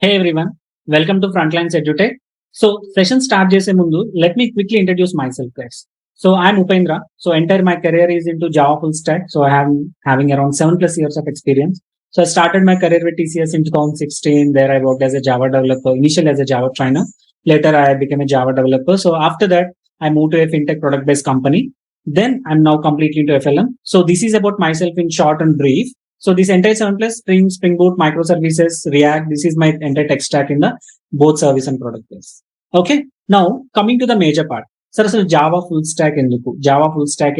Hey everyone, welcome to Frontlines EduTech. So session start చేసే ముందు let me quickly introduce myself guys. So I'm Upendra. So entire my career is into Java full stack. So I am having around 7+ years of experience. So I started my career with TCS in 2016. There I worked as a Java developer, initially as a Java trainer. Later I became a Java developer. So after that I moved to a fintech product based company. Then I'm now completely into FLM. So this is about myself in short and brief. So this entire 7+ Spring Boot, microservices, React, this is my entire tech stack in the both service and product base. Okay. Now coming to the major part. Sir, అసలు Java full stock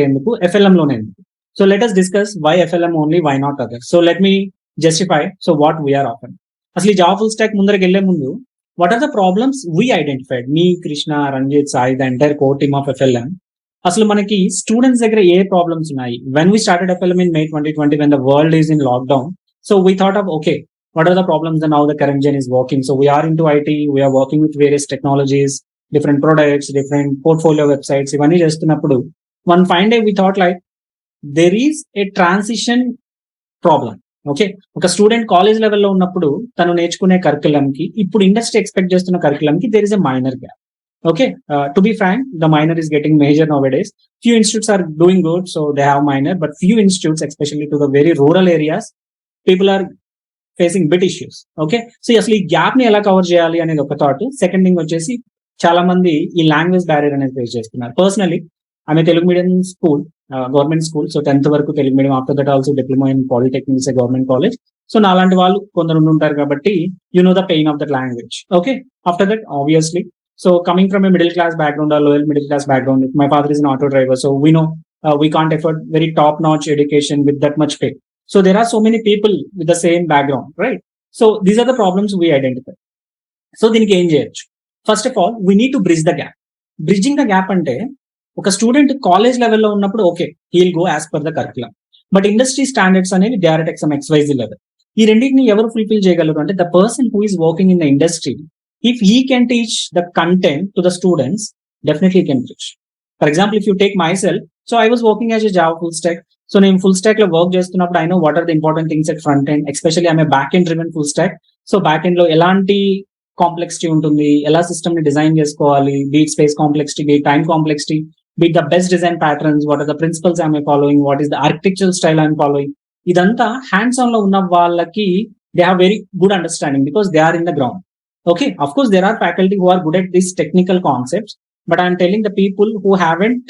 ఎందుకు FLM లోనే ఎందుకు? So let us discuss why FLM only, why not others. So let me justify so what we are offering. అసలు ఈ Java full stock ముందరికి వెళ్లే ముందు what are the problems we identified? Me, Krishna, Ranjit, Sai, the entire core team of FLM. అసలు మనకి students దగ్గర ఏ problems ఉన్నాయి? When we started FLM in May 2020 when the world is in lockdown, so we thought of okay, what are the problems and how the current gen is working. So we are into IT, we are working with various technologies, different products, different portfolio websites. ఇవన్నీ చేస్తున్నప్పుడు one fine day we thought like there is a transition problem. Okay, ఒక student college లెవెల్లో ఉన్నప్పుడు తను నేర్చుకునే curriculum కి ఇప్పుడు industry expect చేస్తున్న కరికులం కి there is a minor gap. Okay, to be frank, the minor is getting major nowadays. Few institutes are doing good, so they have minor, but few institutes, especially to the very rural areas, people are facing bit issues. Okay, so అసలు ఈ gap ని ఎలా cover చేయాలి అనేది ఒక thought. Second thing వచ్చేసి చాలా మంది ఈ లాంగ్వేజ్ బ్యారియర్ అనేది ఫేస్ చేస్తున్నారు. పర్సనలీ ఆమె Telugu medium school, government school. So 10th వరకు Telugu medium, after that also diploma in polytechnics, government college. So నాలాంటి వాళ్ళు కొందరు ఉంటారు కాబట్టి you know the pain of that language. Okay, after that obviously, so coming from a middle class background or lower middle class background, my father is an auto driver, so we know we can't afford very top notch education with that much pay. So there are so many people with the same background, right? So these are the problems we identify. So దీనికి ఏం చేయొచ్చు? First of all we need to bridge the gap. Bridging the gap అంటే ఒక student college లెవెల్లో ఉన్నప్పుడు okay, he'll go as per the curriculum, but industry standards అనేవి they are at some XYZ level. ఈ రెండింటిని ఎవరు ఫుల్ఫిల్ చేయగలరు అంటే the person who is working in the industry. If he can teach the content to the students, definitely he can teach. For example, if you take myself, so I was working as a Java full stack. So నేను full stack లో work చేస్తున్నప్పుడు I know what are the important things at front end. Especially I'm a back end driven full stack. So back end లో ఎలాంటి complexity ఉంటుంది, ఎలా system ని design చేసుకోవాలి, be it space complexity, be it time complexity, be it the best design patterns, what are the principles I'm following, what is the architectural style I'm following. ఇదంతా hands on లో ఉన్న వాళ్ళకి they have very good understanding because they are in the ground. Okay, of course, there are faculty who are good at these technical concepts, but I'm telling the people who haven't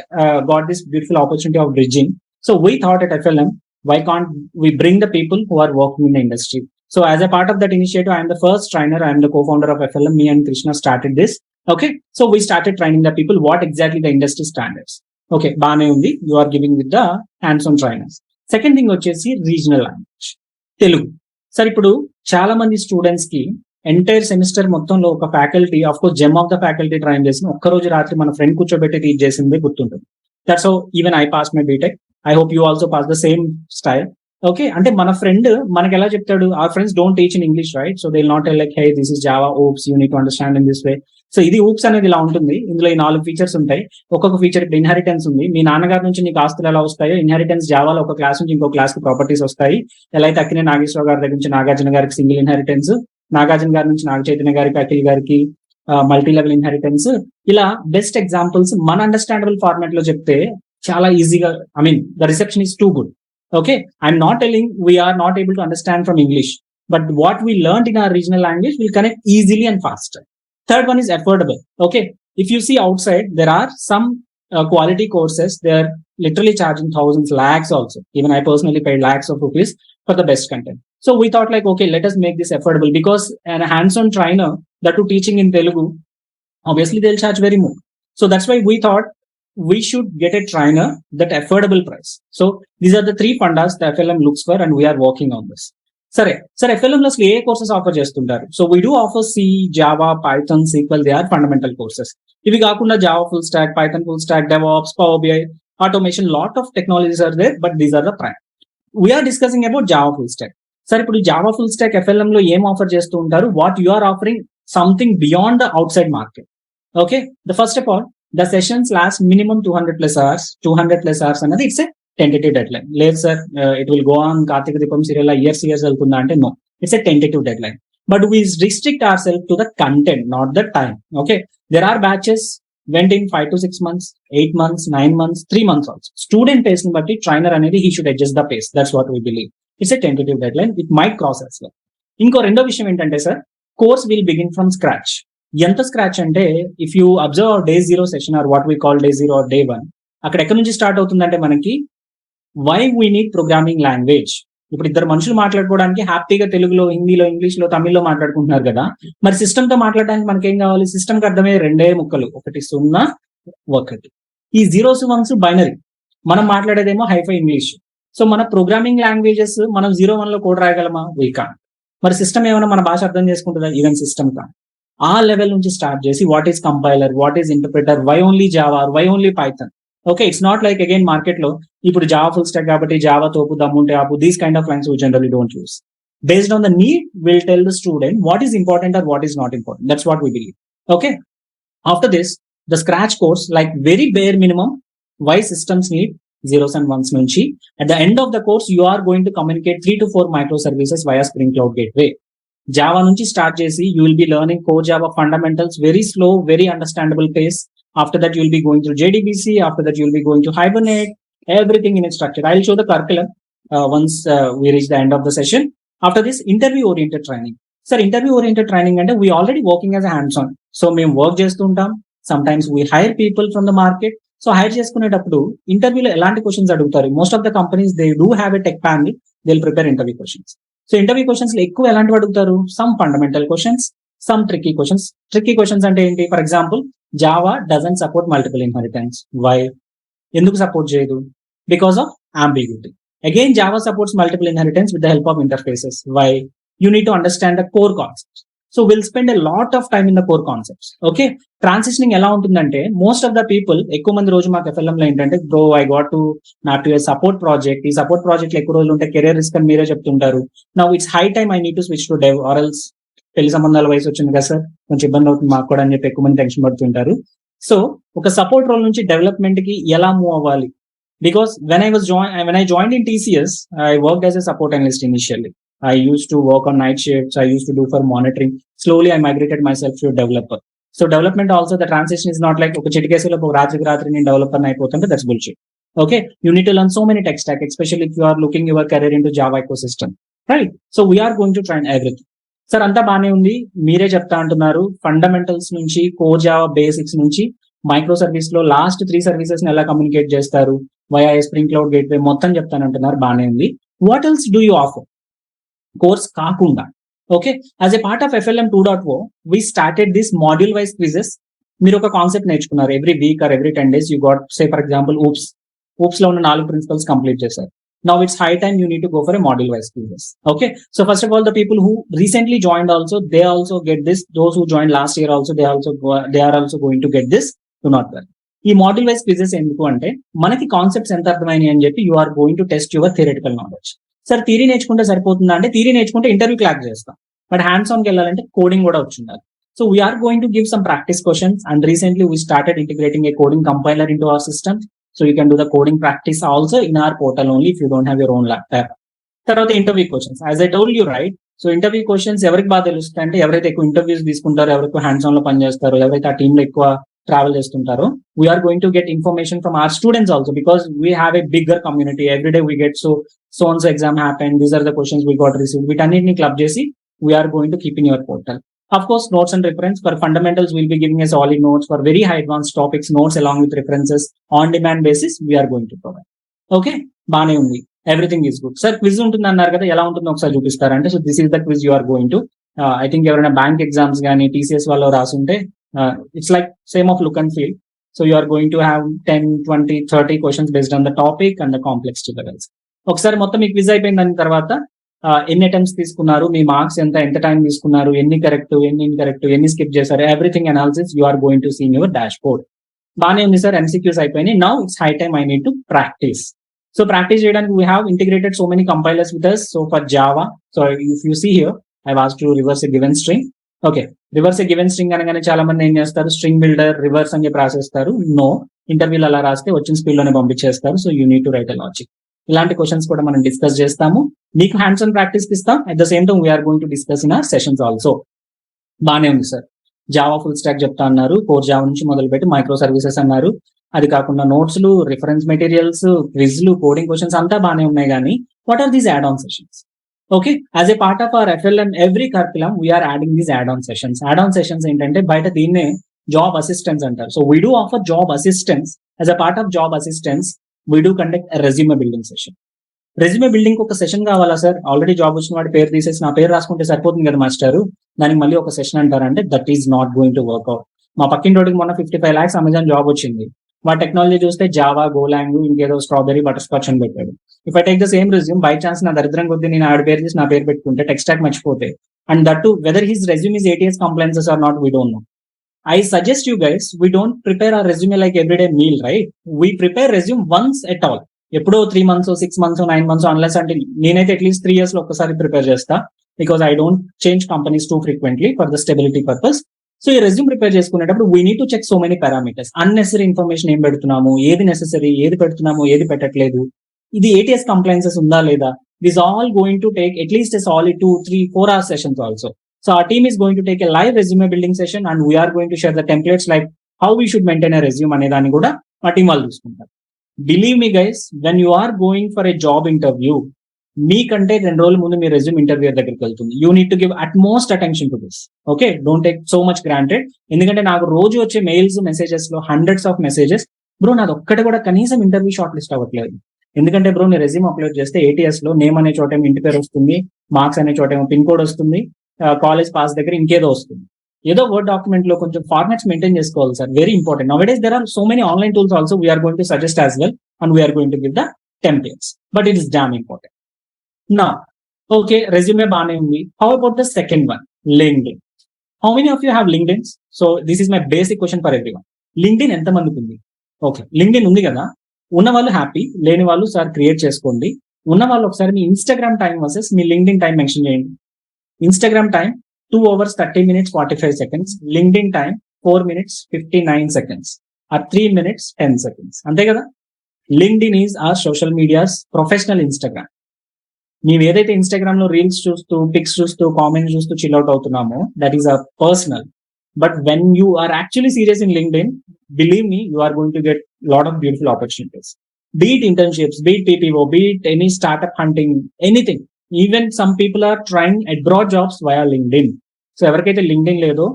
got this beautiful opportunity of bridging. So we thought at FLM, why can't we bring the people who are working in the industry? So as a part of that initiative, I am the first trainer, I am the co-founder of FLM. Me and Krishna started this. Okay, so we started training the people what exactly the industry standards. Okay, baane undi, you are giving with the hands-on trainers. Second thing వచ్చేసి regional language Telugu. Sir ఇప్పుడు చాలా మంది students కి entire semester మొత్తంలో ఒక faculty, of course gem of the faculty train చేసిన ఒక్కరోజు రాత్రి మన ఫ్రెండ్ కూర్చోబెట్టి టీచ్ చేసింది గుర్తుంటుంది. That's how even I pass my BTech. I hope you also pass the same style. Okay, అంటే మన ఫ్రెండ్ మనకి ఎలా చెప్తాడు, our friends don't teach in English, right? So they'll not tell like, hey, this is Java, oops, you need to understand in this way. So ఇది oops అనేది ఇలా ఉంటుంది. ఇందులో ఈ 4 ఫీచర్స్ ఉంటాయి. ఒక్కొక్క ఫీచర్ ఇప్పుడు ఇన్హెరిటెన్స్ ఉంది. మీ నాన్నగారి నుంచి నీకు ఆస్తులు ఎలా వస్తాయో, ఇన్హెరిటెన్స్ జావాలో ఒక క్లాస్ నుంచి ఇంకో క్లాస్ కి ప్రాపర్టీస్ వస్తాయి. ఎలా అయితే అక్కినే నాగేశ్వర గారి దగ్గర నుంచి నాగార్జున గారికి సింగిల్ ఇన్హెరిటెన్స్, నాగార్జున గారి నుంచి నాగ చైతన్య గారికి, అఖిల్ గారికి మల్టీ లెవెల్ ఇన్హెరిటెన్స్. ఇలా బెస్ట్ ఎగ్జాంపుల్స్ మన అండర్స్టాండబుల్ ఫార్మాట్ లో చెప్తే చాలా ఈజీగా, I mean the reception is too good. Okay, I'm not telling we are not able to understand from English, but what we learned in our regional language will connect easily and faster. Third one is affordable. Okay, if you see outside, there are some quality courses, they are literally charging thousands, lakhs also. Even I personally paid lakhs of rupees for the best content. So we thought like, okay, let us make this affordable, because a hands-on trainer that to teaching in Telugu, obviously they'll charge very more. So that's why we thought we should get a trainer that affordable price. So these are the 3 fundas the FLM looks for, and we are working on this. Sir, FLM లో ఏ courses offer చేస్తుంటారు? So we do offer C, Java, Python, SQL, they are fundamental courses. ఇవి కాకుండా Java full stack, Python full stack, DevOps, Power BI, automation, lot of technologies are there, but these are the prime. We are discussing about Java full stack. Sir, ఇప్పుడు Java full stack FLM లో ఏం offer చేస్తూ ఉంటారు? What you are offering something beyond the outside market. Okay, the first of all, the sessions last minimum 200+ hours. 200+ hours అన్నది it's a tentative deadline. లేదు sir, it will go on Karthika Deepam serial years వెళ్తుందా అంటే no, it's a tentative deadline. but we restrict ourselves to the content, not the time. Okay, there are batches went in 5 to 6 months, 8 months, 9 months, 3 months also. Student pace ni batti trainer anedi he should adjust the pace. That's what we believe. It's a tentative deadline. It might cross as well. ఇంకో రెండో విషయం ఏంటంటే sir, course will begin from scratch. ఎంత scratch అంటే, if you observe day 0 session or what we call day 0 or day 1, అక్కడ ఎక్కడి నుంచి start అవుతుందంటే మనకి why we need programming language. ఇప్పుడు ఇద్దరు మనుషులు మాట్లాడుకోవడానికి హ్యాపీగా తెలుగులో, హిందీలో, ఇంగ్లీష్లో, తమిళ్లో మాట్లాడుకుంటున్నారు కదా, మరి సిస్టమ్ తో మాట్లాడడానికి మనకేం కావాలి? సిస్టమ్ కి అర్థమయ్యే రెండే ముక్కలు, ఒకటి 0 1. ఈ జీరోస్ వన్స్ బైనరీ, మనం మాట్లాడేదేమో హైఫై ఇంగ్లీష్. సో మన ప్రోగ్రామింగ్ లాంగ్వేజెస్ మనం 0 1 లో కోడ్ రాయగలమా? We can't. మరి సిస్టమ్ ఏమైనా మన భాష అర్థం చేసుకుంటుందా? ఈవెన్ సిస్టమ్ కాదు. ఆ లెవెల్ నుంచి స్టార్ట్ చేసి what is compiler, what is interpreter, why only Java, why only Python. Okay, it's not like again market లో ఇప్పుడు జావా ఫుల్ స్టాక్ కాబట్టి జావా తోపు, దమ్ముంటే ఆపు, these kind of lines we generally don't use. Based on the need, we'll tell the student what is important or what is not important. That's what we believe. Okay, after this, the scratch course, like very bare minimum, why systems need zeros and ones nunchi. At the end of the course, you are going to communicate 3 to 4 microservices via Spring Cloud Gateway. Java nunchi start chesi, you will be learning core Java fundamentals, very slow, very understandable pace. After that, you will be going through JDBC. After that, you will be going to Hibernate, everything in its structure. I'll show the curriculum once we reach the end of the session. After this, interview oriented training. Sir, interview oriented training అంటే we already working as a hands on. So మేము work చేస్తుంటాం. Sometimes we hire people from the market. So hire చేసుకునేటప్పుడు ఇంటర్వ్యూలో ఎలాంటి questions అడుగుతారు? Most of the companies they do have a tech panel, they will prepare interview questions. So interview questions లో ఎక్కువ ఎలాంటివి అడుగుతారు? Some fundamental questions, some tricky questions. Tricky questions అంటే ఏంటి? For example, Java doesn't support multiple inheritance. Why? ఎందుకు support చేయదు? Because of ambiguity. Again, Java supports multiple inheritance with the help of interfaces. Why? You need to understand the core concepts. So we'll spend a lot of time in the core concepts. Okay, transitioning ఎలా ఉంటుందంటే, most of the people ఎక్కువ మంది రోజు మాకు FLM లో ఏంటంటే, bro I got to map to A support project. ఈ support project ఎక్కువ రోజులు ఉంటే కెరీర్ రిస్క్ అని మీరే చెప్తుంటారు. Now it's high time I need to switch to dev or else పెళ్లి సంబంధాల వయసు వచ్చింది కదా సార్, కొంచెం ఇబ్బంది అవుతుంది మాకు కూడా అని చెప్పి ఎక్కువ మంది టెన్షన్ పడుతుంటారు. సో ఒక సపోర్ట్ రోల్ నుంచి డెవలప్మెంట్ కి ఎలా మూవ్ అవ్వాలి? Because when I joined in TCS, I worked as a support analyst initially. I used to work on night shifts. I used to do for monitoring. Slowly, I migrated myself to a developer. So development also, the transition is not like, okay, chitikesilo ratri నేను developer అయిపోతుంటే, that's bullshit. Okay, you need to learn so many tech stack, especially if you are looking your career into Java ecosystem, right? So we are going to try everything. Sir అంతా బానే ఉంది, మీరే చెప్తా అంటున్నారు fundamentals నుంచి, core Java basics నుంచి micro service లో last 3 services ని ఎలా కమ్యూనికేట్ చేస్తారు, via స్ప్రింగ్ క్లౌడ్ గేట్వే మొత్తం చెప్తానంటున్నారు, బానే ఉంది. What else do you offer course కాకుండా? Okay, as a part of FLM 2.0 we started this module wise quizzes. మీరు ఒక కాన్సెప్ట్ నేర్చుకున్నారు, every week or every 10 days you got, say for example, oops లో ఉన్న 4 ప్రిన్సిపల్స్ కంప్లీట్ చేశారు. Now it's high time you need to go for a module wise quizzes. Okay, so first of all, the people who recently joined also, they also get this. Those who joined last year also, they are also going to get this. Do not worry. ఈ module wise quizzes ఎందుకు అంటే, మనకి concepts ఎంత అర్థమైనాయి అని చెప్పి you are going to test your theoretical knowledge. Sir theory నేర్చుకుంటే సరిపోతుందా అంటే, థియరీ నేర్చుకుంటే ఇంటర్వ్యూ క్లాక్ చేస్తాం, బట్ హ్యాండ్స్ ఆన్కి వెళ్ళాలంటే కోడింగ్ కూడా వచ్చి ఉండాలి. So we're going to give some practice questions, and recently we started integrating a coding compiler into our system. So you can do the coding practice also in hour portal only if you don't have your own laptop. తర్వాత interview questions, as I told you right. So interview questions ఎవరికి బాగా తెలుస్తాయి అంటే, ఎవరైతే ఎక్కువ interviews తీసుకుంటారో, ఎవరికి hands on లో పనిచేస్తారో, ఎవరైతే ఆ టీమ్ లో ఎక్కువ ట్రావెల్ చేస్తుంటారో, we're going to get information from our students also, because we have a bigger community. Every day we get so on exam happen, these are the questions we got receive. వీటన్నిటిని club చేసి we're going to keep in your portal. Of course, notes and reference. For fundamentals, we'll be giving a solid notes. For very high advanced topics, notes along with references on demand basis, we are going to provide. Okay, బానే ఉంది, everything is good. Sir quiz ఉంటుంది అన్నారు కదా, ఎలా ఉంటుందో ఒకసారి చూపిస్తారంటే, so this is the quiz you are going to. I think ఎవరైనా బ్యాంక్ ఎగ్జామ్స్ కానీ TCS వాళ్ళు రాసుంటే, it's like same of look and feel. So you are going to have 10, 20, 30 questions based on the topic and the complexity levels. ఒకసారి మొత్తం ఈ quiz అయిపోయిన దాని తర్వాత ఎన్ని అటెంప్ట్స్ తీసుకున్నారు, మీ మార్క్స్ ఎంత టైం తీసుకున్నారు, ఎన్ని కరెక్ట్, ఎన్ని ఇన్కరెక్ట్, ఎన్ని స్కిప్ చేశారు, everything analysis you are going to see in your dashboard. బానే ఉంది సార్, MCQs అయిపోయినాయి. Now it's high time I need to practice. So practice చేయడానికి we have integrated so many compilers with us. So for Java, so if you see here I was to reverse a given string. Okay, reverse a given string అనగానే చాలా మంది ఏం చేస్తారు, string builder reverse అని చెప్పి రాసేస్తారు. No, ఇంటర్వ్యూలో అలా రాస్తే వచ్చిన స్పీడ్ లోనే పంపించేస్తారు. So you need to write a logic. ఇలాంటి క్వశ్చన్స్ కూడా మనం డిస్కస్ చేస్తాము. మీకు హ్యాండ్స్ ఆన్ ప్రాక్టీస్ ఇస్తాం. At the same time we're going to discuss in our sessions also. బానే ఉంది సార్. జావా ఫుల్ స్టాక్ చెప్తా అన్నారు, కోర్ జావా నుంచి మొదలుపెట్టి మైక్రో సర్వీసెస్ అన్నారు. అది కాకుండా నోట్స్లు, రిఫరెన్స్ మెటీరియల్స్, క్విజ్లు, కోడింగ్ క్వశ్చన్స్ అంతా బానే ఉన్నాయి. కానీ what are these add on sessions? Okay, as a part of our FLM every curriculum we're adding these add on sessions. Add on sessions ఏంటంటే బయట దీన్నే జాబ్ అసిస్టెన్స్ అంటారు. So we do offer job assistance. As a part of job assistance we do conduct resume building session. Resume building ఒక session కావాలా sir? Already job వచ్చిన వాడి పేరు తీసేసి నా పేరు రాసుకుంటే సరిపోతుంది కదా మాస్టర్, దానికి మళ్ళీ ఒక సెషన్ అంటారంటే that is not going to work out. మా పక్కింటోడికి మొన్న 55 lakhs అమెజాన్ జాబ్ వచ్చింది. మా టెక్నాలజీ చూస్తే జావా, గోలాంగ్, ఇంకేదో స్ట్రాబెరీ, బటర్ స్కాచ్ అని పెట్టాడు. If I take the same resume, by chance నా దరిద్రం కొద్ది నేను ఆడి పేరు చేసి నా పేరు పెట్టుకుంటే టెక్ స్టాక్ మర్చిపోతే, and that to whether his resume is ATS compliances or not, we don't know. I suggest you guys, we don't prepare our resume like everyday meal, right? We prepare resume once at all. ఎప్పుడో 3 months, 6 months, 9 months unless అంటే నేనైతే at least 3 years లో ఒక్కసారి prepare చేస్తా, because I don't change companies too frequently for the stability purpose. So ఈ resume prepare చేసుకునేటప్పుడు we need to check so many parameters. Unnecessary information ఏం పెడుతున్నాము, ఏది నెసెసరీ, ఏది పెడుతున్నాము, ఏది పెట్టట్లేదు, ఇది ATS కంప్లైన్సెస్ ఉందా లేదా. This all going to take at least a solid 2, 3, 4 hours sessions also. So our team is going to take a live resume building session and we are going to share the templates like how we should maintain a resume అనే దాన్ని కూడా మా team వాళ్ళు చూసుకుంటారు. Believe me guys, when you are going for a job interview, మీకంటే 2 రోజుల ముందు మీ resume interview దగ్గరికి వెళ్తుంది. You need to give utmost attention to this. Okay, don't take so much granted. ఎందుకంటే నాకు రోజు వచ్చే మెయిల్స్, మెసేజెస్ లో హండ్రెడ్స్ ఆఫ్ మెసేజెస్, బ్రో నాది ఒక్కటి కూడా కనీసం ఇంటర్వ్యూ షార్ట్ లిస్ట్ అవ్వట్లేదు. ఎందుకంటే బ్రో నీ రెజ్యూమ్ అప్లోడ్ చేస్తే ATS లో నేమ్ అనే చోటేమో ఇంటి పేరు వస్తుంది, మార్క్స్ అనే చోటేమో పిన్ కోడ్ వస్తుంది, కాలేజ్ పాస్ దగ్గర ఇంకేదో వస్తుంది. ఏదో వర్డ్ డాక్యుమెంట్ లో కొంచెం ఫార్మాట్స్ మెయింటైన్ చేసుకోవాలి sir, very important. Nowadays there are so many online tools also we're going to suggest as well and we're going to give the templates, but it is damn important. నా okay, resume బానే ఉంది. How about the second one, LinkedIn. How many of you have LinkedIn? So this is my basic question for everyone. LinkedIn ఎంత మందికి ఉంది? Okay, LinkedIn ఉంది కదా, ఉన్న వాళ్ళు హ్యాపీ, లేని వాళ్ళు సార్ క్రియేట్ చేసుకోండి. ఉన్న వాళ్ళు ఒకసారి మీ ఇన్స్టాగ్రామ్ టైం వర్సెస్ మీ LinkedIn టైం మెన్షన్ చేయండి. Instagram time 2 hours 30 minutes 45 seconds, LinkedIn time 4 minutes 59 seconds, or 3 minutes 10 seconds. అంతే కదా. LinkedIn is our social media's professional Instagram. మేము ఏదైతే ఇన్స్టాగ్రామ్ లో రీల్స్ చూస్తూ, పిక్స్ చూస్తూ, కామెంట్స్ చూస్తూ చిల్ అవుట్ అవుతున్నామో that is our personal. But when you are actually serious in LinkedIn, believe me, you are going to get lot of beautiful opportunities. Be it internships, be it PPO, be it any startup hunting, anything. Even some people are trying abroad jobs via LinkedIn. సో ఎవరికైతే LinkedIn లేదో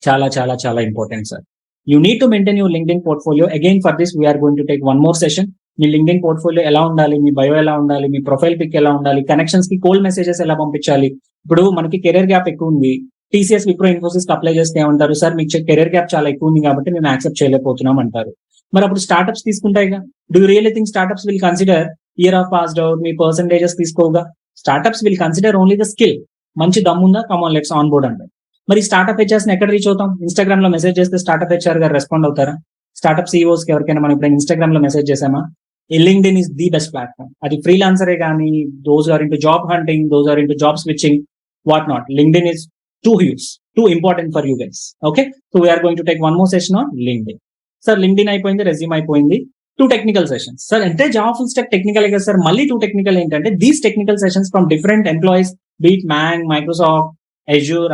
చాలా చాలా చాలా important sir. You need to maintain your LinkedIn portfolio. Again for this we're going to take one more session. మీ LinkedIn portfolio ఎలా ఉండాలి, మీ bio ఎలా ఉండాలి, మీ ప్రొఫైల్ పిక్ ఎలా ఉండాలి, కనెక్షన్స్ కి కోల్డ్ మెసేజెస్ ఎలా పంపించాలి. ఇప్పుడు మనకి కెరీర్ గ్యాప్ ఎక్కువ ఉంది, TCS, విప్రో, ఇన్ఫోసిస్ అప్లై చేస్తే ఏమంటారు, సార్ మీకు కెరీర్ గ్యాప్ చాలా ఎక్కువ ఉంది కాబట్టి నేను యాక్సెప్ట్ చేయలేకపోతున్నాం అంటారు. మరి అప్పుడు స్టార్ట్అప్స్ తీసుకుంటాయిగా. Do you really think startups will consider year of passed out, మీ పర్సంటేజెస్ తీసుకోగా? Startups will consider only the skill. మంచి దమ్ముందా, కమాన్ లెట్స్ ఆన్ బోర్డ్ అంటారు. మరి స్టార్ట్అప్ హెచ్ఆర్స్ ఎక్కడ రీచ్ అవుతాం? ఇన్స్టాగ్రామ్ లో మెసేజ్ చేస్తే స్టార్ట్అప్ హెచ్ఆర్ గారు రెస్పాండ్ అవుతారా? స్టార్ట్అప్ CEOs కి ఎవరికైనా మనం ఇప్పుడు ఇన్స్టాగ్రామ్ లో మెసేజ్ చేసామా? LinkedIn is the best platform. అది ఫ్రీలాన్సరే కానీ, those are into job hunting, those are into job switching, what not. LinkedIn is too important for you guys. Okay, so we are going to take one more session on LinkedIn. సార్ LinkedIn అయిపోయింది, resume అయిపోయింది, 2 technical sessions. Sir అంటే Java full stack technical కదా sir, మళ్ళీ 2 technical ఏంటంటే these technical sessions from different employees, be it MAANG, Microsoft, Azure,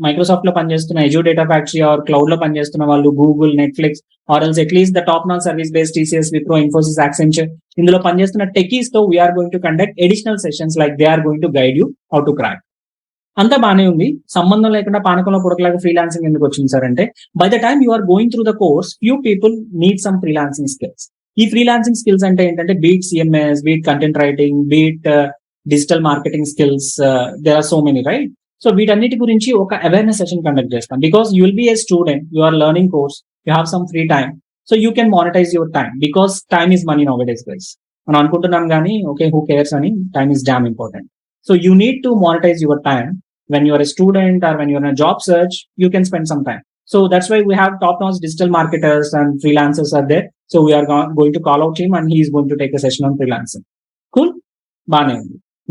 Microsoft లో పనిచేస్తున్న Azure data factory or cloud లో పనిచేస్తున్న వాళ్ళు, Google, Netflix, or else at least the top non service based TCS, Wipro, Infosys, Accenture, ఇందులో పనిచేస్తున్న టెకీస్ తో we're going to conduct additional sessions like they are going to guide you how to crack. అంతా బానే ఉంది, సంబంధం లేకుండా పానకంలో పుడకలాగా ఫ్రీలాన్సింగ్ ఎందుకు వచ్చింది సార్ అంటే, by the time you are going through the course, few people need some freelancing skills. ఈ freelancing skills అంటే ఏంటంటే be it CMS, be it content writing, be it digital marketing skills, there are so many, right? So వీటన్నిటి గురించి ఒక awareness session conduct చేస్తాం. Because you will be a student, you are learning course, you have some free time, so you can monetize your time, because time is money nowadays guys. మనం అనుకుంటున్నాం కానీ okay, who cares అని, time is damn important. So you need to monetize your time. When you are a student or when you are in a job search, you can spend some time. So that's why we have top-notch digital marketers and freelancers are there. So we are going to call out him and he is going to take a session on freelancing. Cool? Bane.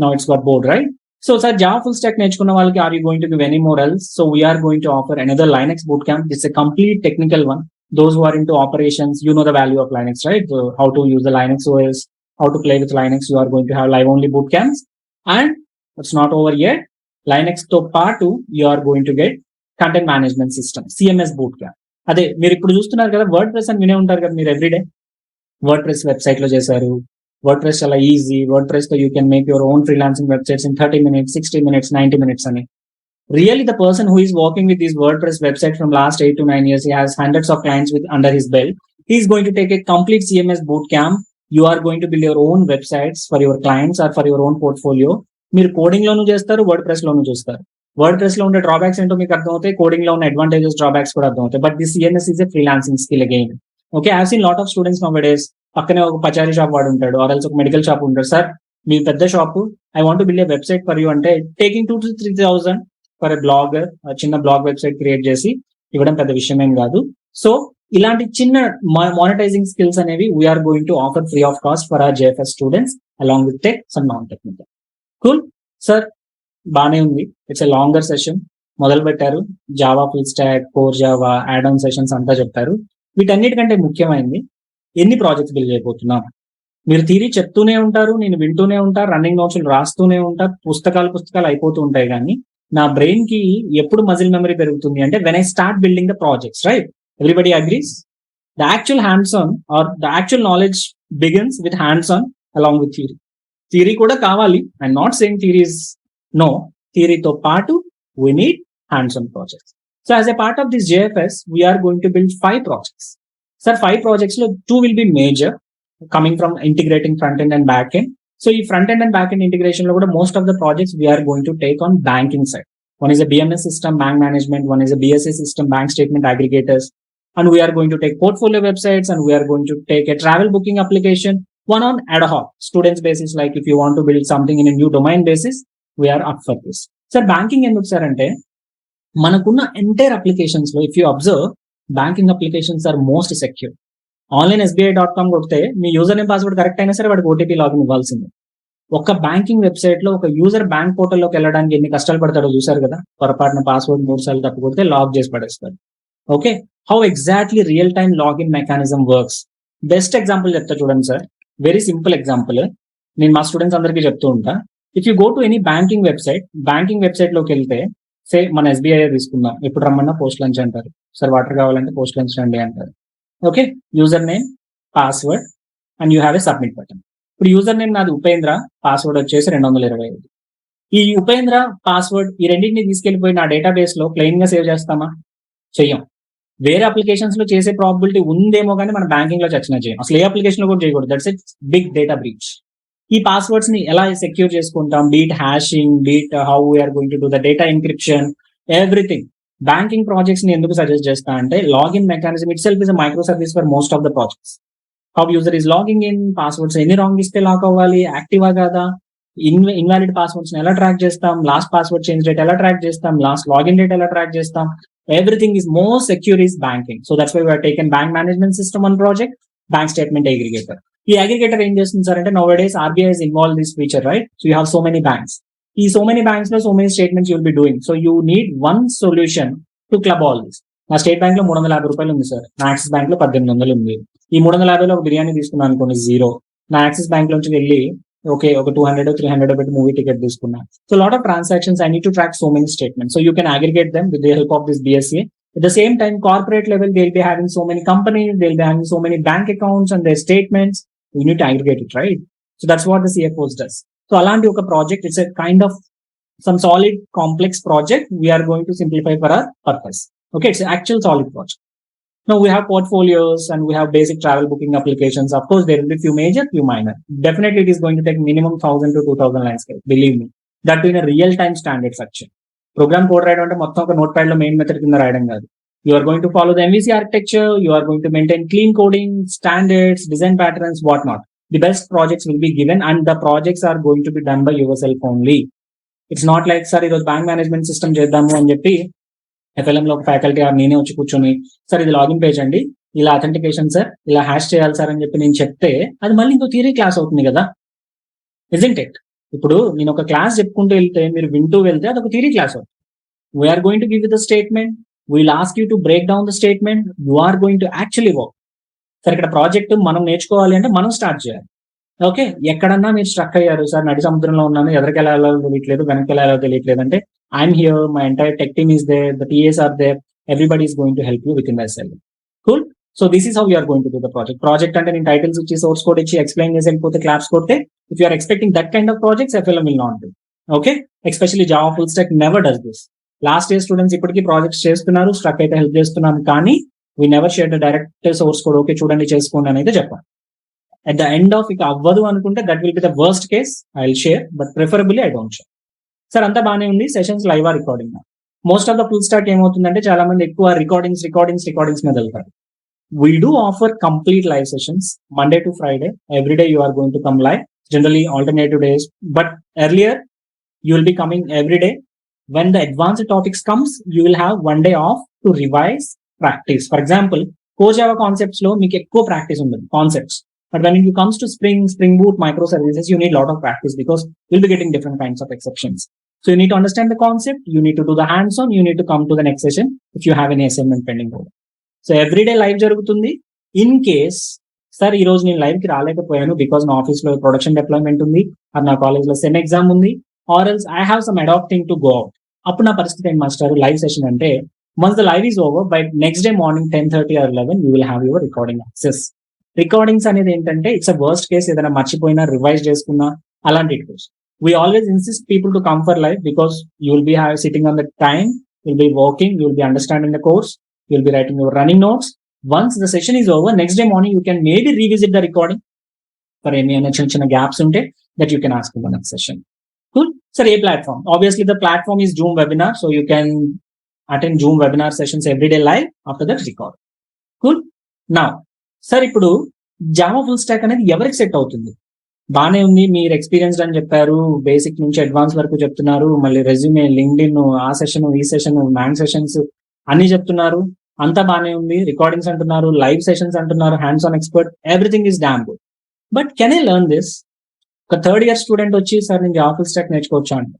Now it's got board, right? So sir, Java full stack నేర్చుకున్న వాళ్ళకి are you going to give any more else? So we are going to offer another Linux bootcamp. It's a complete technical one. Those who are into operations, you know the value of Linux, right? So how to use the Linux OS, how to play with Linux. You are going to have live only boot camps, and it's not over yet. Linux to part 2, you are going to get content management system, CMS boot camp. అదే మీరు ఇప్పుడు చూస్తున్నారు కదా, word press అని వినే ఉంటారు కదా మీరు ఎవ్రీడే. వర్డ్ ప్రెస్ వెబ్సైట్ లో చేశారు, వర్డ్ ప్రెస్ చాలా ఈజీ, వర్డ్ ప్రెస్ తో you can make your own freelancing websites in 30 minutes, 60 minutes, 90 minutes అని. Really, the person who is working with this WordPress website from last 8 to 9 years, he has hundreds of clients with under his belt. He is going to take a complete CMS boot camp. You are going to build your own websites for your clients or for your own portfolio. మీరు coding లోను చేస్తారు, word press లోను చూస్తారు. Word press లో ఉండే drawbacks ఏంటో మీకు అర్థమవుతాయి, coding లో ఉన్న అడ్వాంటేజెస్ డ్రాబ్యాక్స్ కూడా అర్థమవుతాయి. But this CMS is a freelancing skill again. Okay, I seen lot of students now days పక్కనే ఒక పచారీ షాప్ వాడు ఉంటాడు, ఆర్ ఎల్స్ ఒక మెడికల్ షాప్ ఉంటాడు. సార్ మీ పెద్ద shop, I want to build a website for you అంటే taking 2 to 3,000 for a blogger, చిన్న బ్లాగ్ వెబ్సైట్ క్రియేట్ చేసి ఇవ్వడం పెద్ద విషయం ఏం కాదు. సో ఇలాంటి చిన్న మానిటైజింగ్ స్కిల్స్ అనేవి we're going to offer free of cost for hour JFS students along with tech and non technical. Cool sir, బానే ఉంది. It's a longer session. మొదలు పెట్టారు, Java full stock, core Java, add on sessions అంతా చెప్పారు. వీటన్నిటికంటే ముఖ్యమైనది ఎన్ని projects build చేయబోతున్నాం. మీరు థియరీ చెప్తూనే ఉంటారు, నేను వింటూనే ఉంటా, రన్నింగ్ నోట్స్ రాస్తూనే ఉంటా, పుస్తకాలు అయిపోతూ ఉంటాయి. కానీ నా బ్రెయిన్ కి ఎప్పుడు మజిల్ మెమరీ పెరుగుతుంది అంటే when I start building the projects, right? Everybody agrees. The actual hands on or the actual knowledge begins with hands on along with theory. Theory కూడా కావాలి. I'm not saying theory is no. థియరీతో పాటు we need hands-on projects. So as a part of this JFS, we are going to build 5 projects. Sir, 5 projects lo 2 will be major, coming from integrating front-end and back-end. So ఈ front-end and back-end integration lo kuda most of the projects we are going to take on banking side. One is a BMS system, bank management. One is a BSA system, bank statement aggregators. And we are going to take portfolio websites, and we are going to take a travel booking application. One on ad hoc students basis, like if you want to build something in a new domain basis, we are up for this. Sir banking ఎందుకు sir అంటే మనకున్న entire applications లో if you observe, banking applications are most secure. Online SBI.com కొడితే మీ user name password correct అయినా సరే వాడికి OTP login ఇవ్వాల్సిందే. ఒక బ్యాంకింగ్ వెబ్సైట్ లో ఒక యూజర్ బ్యాంక్ పోర్టల్లోకి వెళ్ళడానికి ఎన్ని కష్టాలు పడతాడో చూసారు కదా. పొరపాటున పాస్వర్డ్ 3 సార్లు తప్పు కొడితే లాక్ చేసి పడేస్తారు. Okay, how exactly real time login mechanism works. Best example చెప్తా చూడండి సార్, వెరీ సింపుల్ ఎగ్జాంపుల్. నేను మా స్టూడెంట్స్ అందరికీ చెప్తూ ఉంటా. If you go to any banking website లోకి వెళ్తే, సే మన SBI తీసుకుందాం, ఎప్పుడు రమ్మన్నా పోస్ట్ లంచ్ అంటారు. సార్ వాటర్ కావాలంటే పోస్ట్ లంచ్ రండి అంటారు. Okay, user name, password, and you have a submit button. ఇప్పుడు యూజర్ నేమ్ నాది ఉపేంద్ర, పాస్వర్డ్ వచ్చేసి 225. ఈ ఉపేంద్ర పాస్వర్డ్ ఈ రెండింటిని తీసుకెళ్లిపోయి నా డేటాబేస్ లో ప్లెయిన్ గా సేవ్ చేస్తామా? చెయ్యం. వేరే అప్లికేషన్స్ లో చేసే ప్రాబిలిటీ ఉందేమో కానీ మన బ్యాంకింగ్ లో చచ్చినా చేయం. అసలు ఏ అప్లికేషన్ లో కూడా చేయకూడదు. That's it big data breach. ఈ పాస్వర్డ్స్ ని ఎలా సెక్యూర్ చేసుకుంటాం, be it hashing, be it how we're going to do the data encryption, everything. Banking projects ని ఎందుకు సజెస్ట్ చేస్తా అంటే login mechanism itself is a micro service for most of the projects. How user is logging in, passwords ఎన్ని wrong ఇస్తే lock అవ్వాలి, యాక్టివా కాదా, invalid passwords ఎలా ట్రాక్ చేస్తాం, లాస్ట్ పాస్వర్డ్ చేంజ్ డేట్ ఎలా ట్రాక్ చేస్తాం, లాస్ట్ లాగిన్ డేట్ ఎలా ట్రాక్ చేస్తాం, everything is most secure is banking. So that's why we have taken bank management system on project, bank statement aggregator. ఈ aggregator ఏం చేస్తుంది sir అంటే, nowadays RBI is involved this feature, right? So you have so many banks. ఈ so many banks లో so many statements you will be doing. So you need one solution to club all this. నా state bank లో 350 రూపాయలు ఉంది sir, నా axis bank లో 1800 ఉంది. ఈ 350లో ఒక బిర్యానీ తీసుకున్నాను అనుకోండి, 0. నా యాక్సిస్ బ్యాంక్ నుంచి వెళ్ళి ఓకే ఒక 200 300 పెట్టి మూవీ టికెట్ తీసుకున్నా. So lot of transactions, I need to track so many statements. So you can aggregate them with the help of this BSA. At the same time, corporate level, they'll be having so many companies, they'll be having so many bank accounts and their statements. We need to aggregate it, right? So that's what the CFOs does. So alanti oka project, it's a kind of some solid complex project we are going to simplify for our purpose. Okay, it's an actual solid project. Now we have portfolios and we have basic travel booking applications. Of course, there will be few major, few minor. Definitely it is going to take minimum 1000 to 2000 lines, believe me. That in a real time standard structure. Program code రాయడం అంటే మొత్తం ఒక note pad లో main method కింద రాయడం కాదు. You are going to follow the MVC architecture. You are going to maintain clean coding, standards, design patterns, whatnot. The best projects will be given, and the projects are going to be done by yourself only. It's not like, sir, ఇది bank management system చేద్దాము అని చెప్పి FLM లో ఒక faculty నేనే వచ్చి కూర్చొని, sir ఇది లాగిన్ పేజ్ అండి, ఇలా అథెంటికేషన్ సార్, ఇలా హ్యాష్ చేయాలి సార్ అని చెప్పి నేను చెప్తే అది మళ్ళీ ఇంకో థియరీ క్లాస్ అవుతుంది కదా, ఇజంట్ ఇట్? ఇప్పుడు నేను ఒక క్లాస్ చెప్పుకుంటూ వెళ్తే మీరు వింటూ వెళ్తే అదొక థియరీ క్లాస్ అవుతుంది. We're going to give you the statement, we'll ask you to break down the statement, you are going to actually work. సరే, ఇక్కడ ప్రాజెక్ట్ మనం నేర్చుకోవాలి అంటే మనం స్టార్ట్ చేయాలి. ఓకే, ఎక్కడన్నా మీరు స్ట్రక్ అయ్యారు, సార్ నడి సముద్రంలో ఉన్నాను, ఎదరికి వెళ్ళాలో తెలియట్లేదు, వెనక్కి వెళ్ళాలో తెలియట్లేదు అంటే I'm here, my entire tech team is there, the TAs are there, everybody is going to help you with in the SLM. Cool. So this is how you're going to do the project. Project అంటే నేను titles ఇచ్చి source code ఇచ్చి explain చేసి వెళ్ళిపోతే claps కొడితే, if you're expecting that kind of projects FLM will not do. Okay, especially Java full stack never does this. Last year students ఇప్పటికీ projects చేస్తున్నారు, struck అయితే హెల్ప్ చేస్తున్నాను, కానీ we never share the direct source code. Okay చూడండి చేసుకోండి అని అయితే చెప్పాను. At the end of ఇక అవ్వదు అనుకుంటే that will be the worst case, I will share, but preferably I don't share. Sir అంతా బాగానే ఉంది, sessions live recording. Most of the full stock ఏమవుతుందంటే చాలా మంది ఎక్కువ రికార్డింగ్స్ మీద వెళ్తారు. We do offer complete live sessions Monday to Friday. Every day you are going to come live, generally alternative days, but earlier you will be coming every day. When the advanced topics comes, you will have one day off to revise, practice. For example, 𝐂𝐨𝐻 concepts లో మీకు ఎక్కువ practice ఉంటుంది concepts. But when it comes to Spring Boot, microservices, you need a lot of practice because you'll be getting different kinds of exceptions. So you need to understand the concept, you need to do the hands-on, you need to come to the next session if you have any assignment pending. So every day live జరుగుతుంది. In case, sir ఈ రోజు నేను live కి రాలేకపోయాను because నా office లో production deployment ఉంది, అది నా కాలేజ్ లో సెమ్ ఎగ్జామ్ ఉంది, or else I have some adapting to go out. అప్పుడు నా పరిస్థితి ఏంటి మాస్టర్, లైవ్ సెషన్ అంటే once the live is over by next day morning 10:30 or 11 you will have your recording access. Recordings అనేది ఏంటంటే it's a worst case, ఏదైనా మర్చిపోయినా revise చేసుకున్నా అలాంటి it goes. We always insist people to come for live because you will be sitting on the time, you will be working, you will be understanding the course, you will be writing your running notes. Once the session is over, next day morning you can maybe revisit the recording for any చిన్న gaps unte that you can ask in the next session. Cool. Sir, a platform. Obviously the platform is Zoom webinar, so you can attend Zoom webinar sessions every day live, after that record. Cool. Now, sir ఇప్పుడు Java full stock అనేది ఎవరికి set అవుతుంది? బానే ఉంది, మీరు experienced అని చెప్పారు, basic నుంచి అడ్వాన్స్ వరకు చెప్తున్నారు, మళ్ళీ రెజ్యూమే, లింక్డ్ఇన్, ఆ సెషన్ ఈ సెషన్, మ్యాన్ సెషన్స్ అన్ని చెప్తున్నారు, అంతా బానే ఉంది, రికార్డింగ్స్ అంటున్నారు, లైవ్ సెషన్స్ అంటున్నారు, hands on expert, everything is damn good. But can I learn this? ఒక థర్డ్ ఇయర్ స్టూడెంట్ వచ్చి సార్ నేను జావా ఫుల్ స్టాక్ నేర్చుకోవచ్చా అంటే,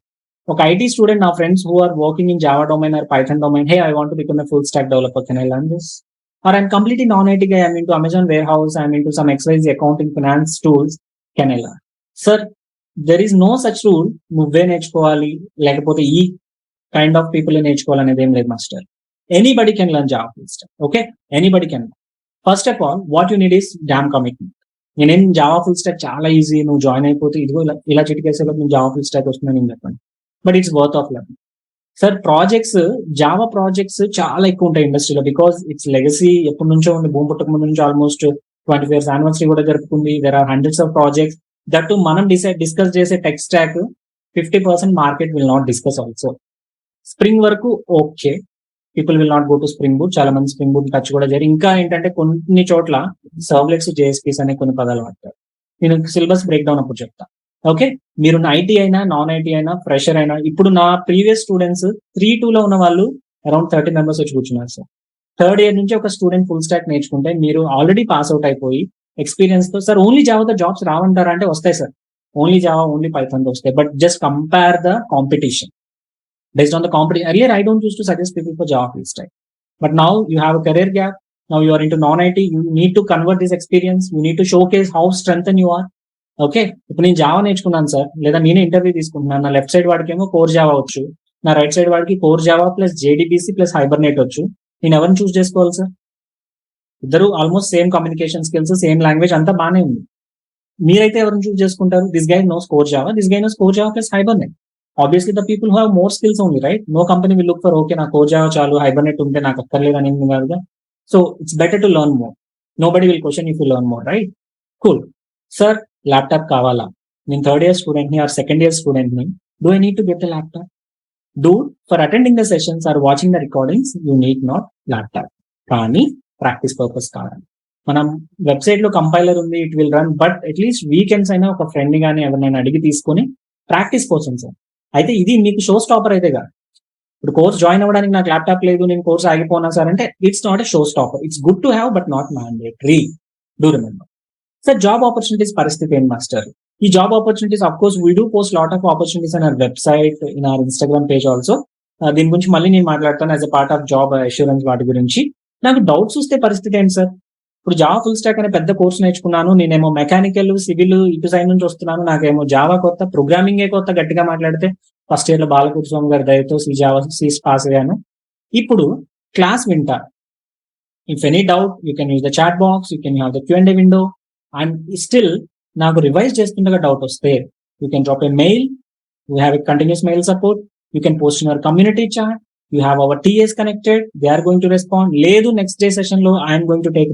ఒక ఐటీ స్టూడెంట్, నా friends who are working in Java domain or Python domain, hey I want to become a full stack developer, can I learn this? Or I'm completely non-IT guy, I'm into Amazon warehouse, I'm into some XYZ accounting finance tools, can I learn? Sir, there is no such rule, నువ్వే నేర్చుకోవాలి లేకపోతే ఈ kind of people నేర్చుకోవాలి అనేది ఏం లేదు master. Anybody can learn Java full stock. Okay, anybody can. First of all what you need is damn commitment. నేనేం Java full stock చాలా ఈజీ, నువ్వు జాయిన్ అయిపోతే ఇదిగో ఇలా చిటికేసేలో నువ్వు జావా ఫుల్ స్టాక్ వస్తుందని నేను చెప్పండి, but it's worth of learning. Sir projects, Java projects చాలా ఎక్కువ ఉంటాయి ఇండస్ట్రీలో బికాస్ ఇట్స్ లెగసీ, ఎప్పటి నుంచో ఉంది, భూమి పుట్టక ముందు నుంచి ఆల్మోస్ట్ 25 years యానివర్సరీ కూడా జరుపుకుంది. There are hundreds of projects that మనం డిస్కస్ చేసే tech stack 50% market will not discuss also. Spring వరకు okay, people will not go to Spring Boot, చాలా మంది స్ప్రింగ్ బూట్ టచ్ కూడా జరిగి, ఇంకా ఏంటంటే కొన్ని చోట్ల సర్వ్లెట్స్, జేఎస్పీస్ అనే కొన్ని పదాలు వాడతారు. నేను సిలబస్ బ్రేక్ డౌన్ అప్పుడు చెప్తా. ఓకే, మీరు ఐటీ అయినా, నాన్ ఐటీ అయినా, ఫ్రెషర్ అయినా, ఇప్పుడు నా ప్రీవియస్ స్టూడెంట్స్ 3-2 లో ఉన్న వాళ్ళు అరౌండ్ 30 members వచ్చి కూర్చున్నారు సార్. థర్డ్ ఇయర్ నుంచి ఒక స్టూడెంట్ ఫుల్ స్టాక్ నేర్చుకుంటే మీరు ఆల్రెడీ పాస్ అవుట్ అయిపోయి ఎక్స్పీరియన్స్ తో, సార్ ఓన్లీ జావాతో జాబ్స్ రావంటారా అంటే వస్తాయి sir, only Java, only Python తో వస్తాయి, but just compare the competition. Based on the competition, earlier I don't used to suggest people for Java full stack, but now you have a career gap, now you are into non-IT, you need to convert this experience, you need to showcase how strengthened you are. Okay, ఇప్పుడు నేను Java నేర్చుకున్నాను sir, లేదా నేనే interview తీసుకుంటున్నాను, నా left side వాడికి ఏమో core Java వచ్చు, నా రైట్ సైడ్ వాడికి core Java plus JDBC plus Hibernate వచ్చు, నేను ఎవరిని చూస్ చేసుకోవాలి సార్? ఇద్దరు almost same communication skills, same language, అంతా బాగానే ఉంది, మీరైతే ఎవరిని చూస్ చేసుకుంటారు? This guy knows core Java, this guy knows core Java plus Hibernate. Obviously the people who have more skills only, right? No company will look for, okay, na core java chalu, hibernate unte నాకు అక్కర్లేదు అని కాదుగా. So it's better to learn more. Nobody will question if you learn more, right? Cool. Sir, laptop కావాలా? నేను third year student ని are second year student ని, do I need to get a laptop? Dude, for attending the sessions or watching the recordings, you need not laptop. కానీ practice purpose కావాలి. మనం website లో compiler ఉంది, it will run, but at least weekends అయినా ఒక friend గానీ ఎవరినైనా అడిగి తీసుకొని ప్రాక్టీస్ కోసం సార్. అయితే ఇది మీకు షో స్టాపర్ అయితే కాదు. ఇప్పుడు కోర్స్ జాయిన్ అవ్వడానికి నాకు ల్యాప్టాప్ లేదు, నేను కోర్స్ ఆగిపోనా సార్ అంటే it's not a show stopper. It's good to have but not mandatory. Do remember. Sir job opportunities పరిస్థితి ఏంటి మాస్టర్? ఈ job opportunities of course we do post lot of opportunities in our website, in our Instagram page also. దీని గురించి మళ్ళీ నేను మాట్లాడతాను as a part of job assurance వాటి గురించి. నాకు డౌట్స్ వస్తే పరిస్థితి ఏంటి సార్? ఇప్పుడు జావా ఫుల్ స్టాక్ అనే పెద్ద కోర్స్ నేర్చుకున్నాను, నేనేమో మెకానికల్ సివిల్ ఇటు సైడ్ నుంచి వస్తున్నాను, నాకేమో జావా కొత్త, ప్రోగ్రామింగే కొత్త, గట్టిగా మాట్లాడితే ఫస్ట్ ఇయర్ లో బాలకృష్ణ గారి దయతో సీస్ పాస్ అయ్యాను. ఇప్పుడు క్లాస్ వింటా. If any doubt you can use the chat box, you can have the Q&A window, and still నాకు రివైజ్ చేస్తుండగా డౌట్ వస్తే you can drop a mail, you have a continuous mail support, you can post in your community chat, you have our TAs connected, they are going to respond. Ledu next day session lo I am going to take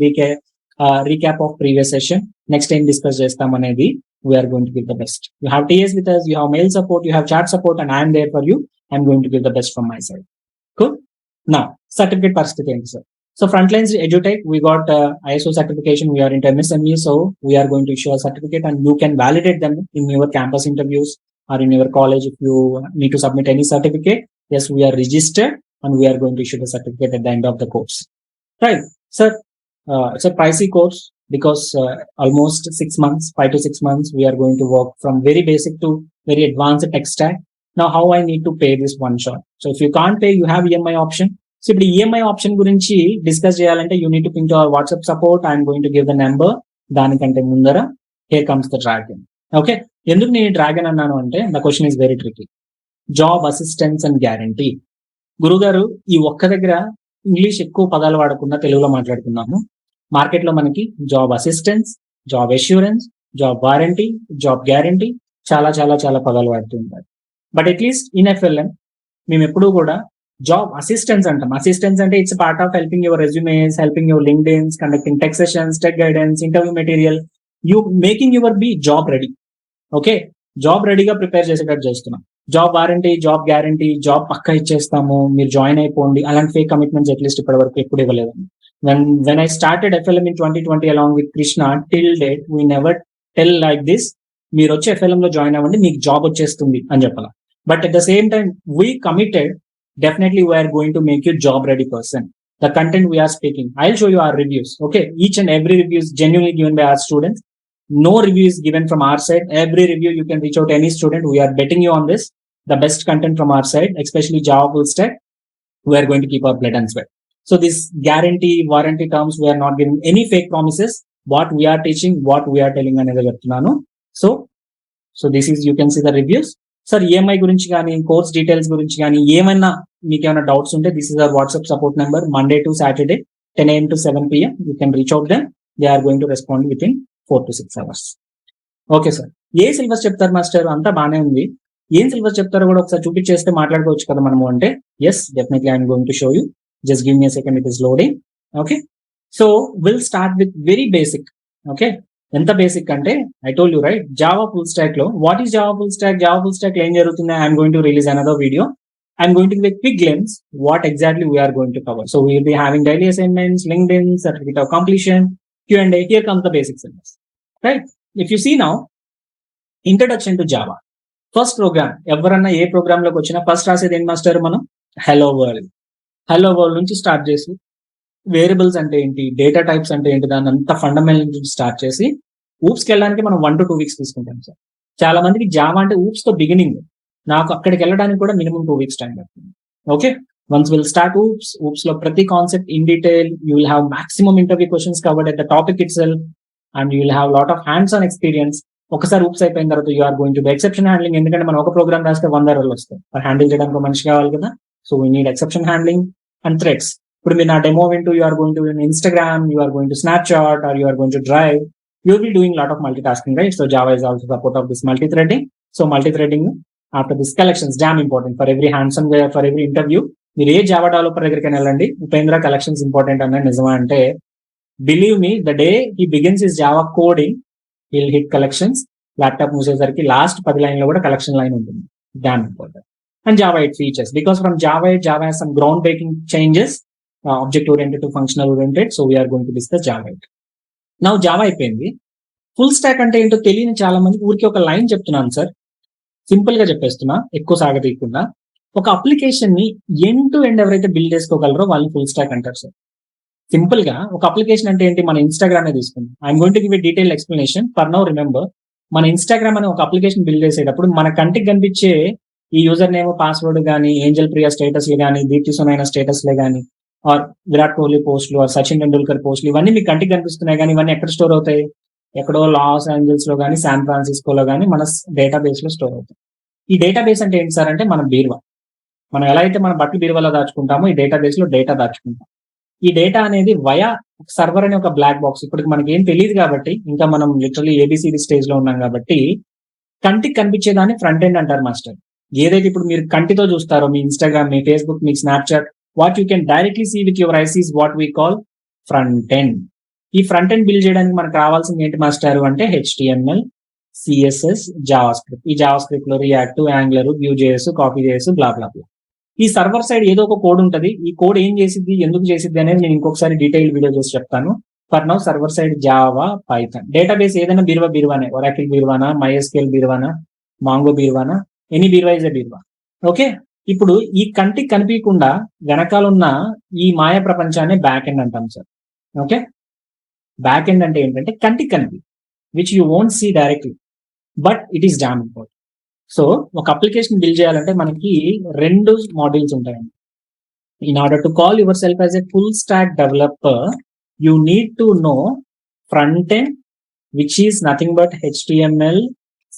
recap of previous session, next time discuss chestam anedi, we are going to give the best. You have TAs with us, you have mail support, you have chat support, and I am there for you. I am going to give the best from my side. Cool. Now certificate పరిస్థితి ఏంటి sir? So Frontlines EduTech, we got ISO certification, we are in MSME, so we are going to issue a certificate and you can validate them in your campus interviews or in your college if you need to submit any certificate. Yes, we are registered and we are going to issue the certificate at the end of the course. Right, sir. It's a pricey course because almost 6 months, 5 to 6 months, we are going to work from very basic to very advanced tech stack. Now, how I need to pay this one shot? So, if you can't pay, you have EMI option. So, if the EMI option gurinchi discuss cheyalante, you need to ping to our WhatsApp support. I am going to give the number. Danikante mundara, here comes the dragon. Okay, enduku nenu dragon annanu ante the question is very tricky. Job assistance and guarantee. గురుగారు ఈ ఒక్క దగ్గర English ఎక్కువ పదాలు వాడకుండా తెలుగులో మాట్లాడుకున్నాము. Market లో మనకి job assistance, job assurance, job warranty, job guarantee చాలా చాలా చాలా పదాలు వాడుతూ ఉంటారు. బట్ అట్లీస్ట్ ఇన్ FLM మేము ఎప్పుడూ కూడా జాబ్ అసిస్టెన్స్ అంటాం. అసిస్టెన్స్ అంటే it's part of helping your resumes, helping your LinkedIns, conducting tech sessions, tech guidance, interview material, you making your be job ready. Okay, job రెడీగా prepare చేసేటట్టు చేస్తున్నాం. Job warranty, job guarantee, job పక్కా ఇచ్చేస్తాము, మీరు join అయిపోండి, అలాంటి fake commitments at least ఇప్పటి వరకు ఎప్పుడు ఇవ్వలేదు. when I started FLM in 2020 along with Krishna, till date we never tell like this, మీరు వచ్చి FLM లో జాయిన్ అవ్వండి మీకు జాబ్ వచ్చేస్తుంది అని చెప్పాలి. But at the same time we committed, definitely we are going to make you job ready person. The content we are speaking, I'll show you our reviews. Okay, each and every review is genuinely given by our students. No review is given from our side. Every review you can reach out any student. We are betting you on this. The best content from our side, especially Java full stack, we are going to keep our blood and sweat. So this guarantee, warranty terms, we are not giving any fake promises. What we are teaching, what we are telling another చెప్తున్నాను. So this is, you can see the reviews. Sir, EMI గురించి కానీ course details గురించి కానీ ఏమైనా మీకు ఏమైనా doubts ఉంటే this is our WhatsApp support number, Monday to Saturday 10 AM to 7 PM. You can reach out them. They are going to respond within 4 to 6 hours. Okay sir, A syllabus చెప్తారు master? అంతా బాగానే ఉంది, ఏం syllabus చెప్తారో కూడా ఒకసారి చూపించేస్తే మాట్లాడుకోవచ్చు కదా మనము అంటే. Yes, definitely I'm going to show you. Just give me a second, it is loading. Okay, so will start with very basic. Okay, ఎంత బేసిక్ అంటే I told you right, Java full stack లో what is Java full stack, Java full stack లో ఏం జరుగుతుంది, I'm going to release another video. I'm going to give a quick glimpse what exactly we are going to cover. So we will be having daily assignments, LinkedIn, certificate of completion, Q&A. Here comes the basic syllabus, right? If you see now, introduction to Java. First program, ఎవరన్నా ఏ programme లోకి వచ్చినా first రాసేది ఏం master మనం? Hello world. Hello world నుంచి start చేసి variables అంటే ఏంటి, డేటా టైప్స్ అంటే ఏంటి, దాన్ని అంతా ఫండమెంటల్ నుంచి స్టార్ట్ చేసి ఊప్స్కి వెళ్ళడానికి మనం 1 to 2 weeks తీసుకుంటాం సార్. చాలా మందికి జావా అంటే ఊప్స్ తో బిగినింగ్, నాకు అక్కడికి వెళ్ళడానికి కూడా మినిమం 2 weeks టైం పడుతుంది. Okay, once will start OOPS లో ప్రతి concept in detail, you will have maximum interview questions covered at the topic itself, and you will have lot of hands on experience. ఒకసారి OOPS అయిపోయిన తర్వాత you are going to be exception handling, ఎందుకంటే మనం ఒక programme రాస్తే 100 errors వస్తాయి, handle చేయడానికి మనిషి కావాలి కదా. So we need exception handling and threads. ఇప్పుడు మీరు నా డెమో వింటూ you are going to Instagram, you are going to Snapchat, or you are going to drive, you will be doing lot of multitasking, right? So Java is also support of this multi threading. So multi threading after this collections damn important for every hands-on way, for every interview. మీరు ఏ Java developer దగ్గరికి వెళ్ళండి, Upendra collections important అన్న నిజమా అంటే, believe me, the day he begins his Java coding will hit collections. Laptop మూసేసరికి last 10 line లో కూడా collection line ఉంటుంది. Damn important. And Java 8 features, because from Java 8, Java has some ground breaking changes, object oriented to functional oriented. So we are going to discuss Java 8. Now Java అయిపోయింది. Full stock అంటే ఏంటో తెలియని చాలా మందికి ఊరికి ఒక line చెప్తున్నాను sir, simple గా చెప్పేస్తున్నా, ఎక్కువ సాగతీయకుండా. ఒక అప్లికేషన్ ని ఎండ్ టు ఎండ్ ఎవరైతే బిల్డ్ చేసుకోగలరో వాళ్ళని ఫుల్ స్టాక్ అంటారు సార్. సింపుల్ గా ఒక అప్లికేషన్ అంటే ఏంటి, మన ఇన్స్టాగ్రామ్ తీసుకుంది. I'm going to give a detail explanation. For now remember, మన ఇన్స్టాగ్రామ్ అనే ఒక అప్లికేషన్ బిల్డ్ చేసేటప్పుడు మన కంటికి కనిపించే ఈ యూజర్ నేమ్, పాస్వర్డ్ కానీ, ఏంజల్ ప్రియా స్టేటస్లు కానీ, దీప్తి సునైన స్టేటస్లే కానీ, ఆర్ విరాట్ కోహ్లీ పోస్టులు ఆర్ సచిన్ టెండూల్కర్ పోస్టులు ఇవన్నీ మీకు కంటికి కనిపిస్తున్నాయి, కానీ ఇవన్నీ ఎక్కడ స్టోర్ అవుతాయి? ఎక్కడో లాస్ ఏంజల్స్ లో కానీ శాన్ ఫ్రాన్సిస్కోలో కానీ మన డేటాబేస్ లో స్టోర్ అవుతాయి. ఈ డేటాబేస్ అంటే ఏంటి సార్ అంటే మన బీరువా. మనం ఎలా అయితే మన బట్టలు బీరువాలో దాచుకుంటామో ఈ డేటాబేస్ లో డేటా దాచుకుంటాం. ఈ డేటా అనేది వయా సర్వర్ అనే ఒక బ్లాక్ బాక్స్. ఇప్పటికి మనకి ఏం తెలియదు కాబట్టి, ఇంకా మనం లిటరలీ ఏబిసిడి స్టేజ్ లో ఉన్నాం కాబట్టి కంటికి కనిపించేదాన్ని ఫ్రంట్ ఎండ్ అంటారు మాస్టర్. ఏదైతే ఇప్పుడు మీరు కంటితో చూస్తారో మీ ఇన్స్టాగ్రామ్, మీ ఫేస్బుక్, మీ Snapchat, what you can directly see with your eyes is what we call front end. ఈ ఫ్రంట్ ఎండ్ బిల్డ్ చేయడానికి మనకు కావాల్సింది ఏంటి మాస్టర్ అంటే HTML, CSS, జావా స్క్రిప్ట్. ఈ జావా స్క్రిప్ట్ లో React, Angular, Vue.js, Copy.js, blah blah blah. ఈ server side ఏదో ఒక కోడ్ ఉంటుంది. ఈ కోడ్ ఏం చేసిద్ది, ఎందుకు చేసిద్ది అనేది నేను ఇంకొకసారి డీటెయిల్ వీడియో చేసి చెప్తాను. For now server side Java, Python. Database ఏదైనా బీరువానే, ఒరాకిల్ బీరువానా, MySQL బీరువానా, మాంగో బీరువానా, ఎనీ బీరువా ఇస్ ఎ బీరువా. ఓకే, ఇప్పుడు ఈ కంటికి కనిపించకుండా వెనకాలన్న ఈ మాయ ప్రపంచాన్ని బ్యాక్ ఎండ్ అంటాం సార్. ఓకే, బ్యాక్ ఎండ్ అంటే ఏంటంటే కంటికి కనిపి, which you won't see directly, but it is damn important. So ఒక అప్లికేషన్ బిల్డ్ చేయాలంటే మనకి 2 మాడ్యూల్స్ ఉంటాయండి. In order to call yourself as a full stack developer, you need to know front end, which is nothing but HTML,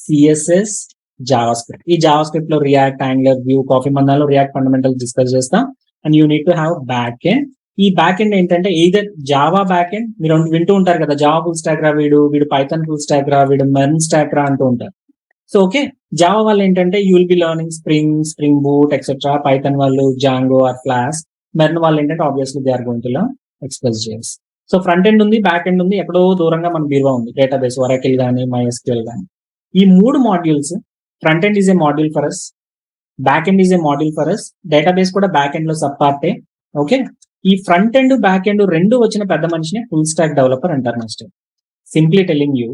CSS, JavaScript. ఈ JavaScript లో React, Angular, Vue, కాఫీ మందాలో React fundamentals discuss చేస్తాం. And you need to have back end. ఈ back end ఏంటంటే either Java back end, మీరు వింటూ ఉంటారు కదా, జావా ఫుల్ స్టాక్ రా వీడు పైథాన్ ఫుల్ స్టాక్ రా, వీడు మెర్న్ స్టాక్ రా అంటూ ఉంటారు. సో ఓకే, జావా వాళ్ళు ఏంటంటే you will be learning Spring Boot etcetera. Python వాళ్ళు జాంగో ఆర్ ఫ్లాస్క్. మెర్న్ వాళ్ళు ఏంటంటే obviously they are going to learn Express JS. So front end ఉంది, బ్యాక్ ఎండ్ ఉంది, ఎక్కడో దూరంగా మన బీరువా ఉంది, డేటాబేస్, ఒరాకిల్ కానీ, MySQL కానీ. ఈ 3 modules, front end is a module for us, back end is a module for us, database కూడా బ్యాక్ ఎండ్ లో సబ్ పార్టే. ఓకే, ఈ ఫ్రంట్ ఎండ్ బ్యాక్ ఎండ్ 2 వచ్చిన పెద్ద మనిషిని ఫుల్ స్టాక్ డెవలపర్ అంటారు master. Simply telling you,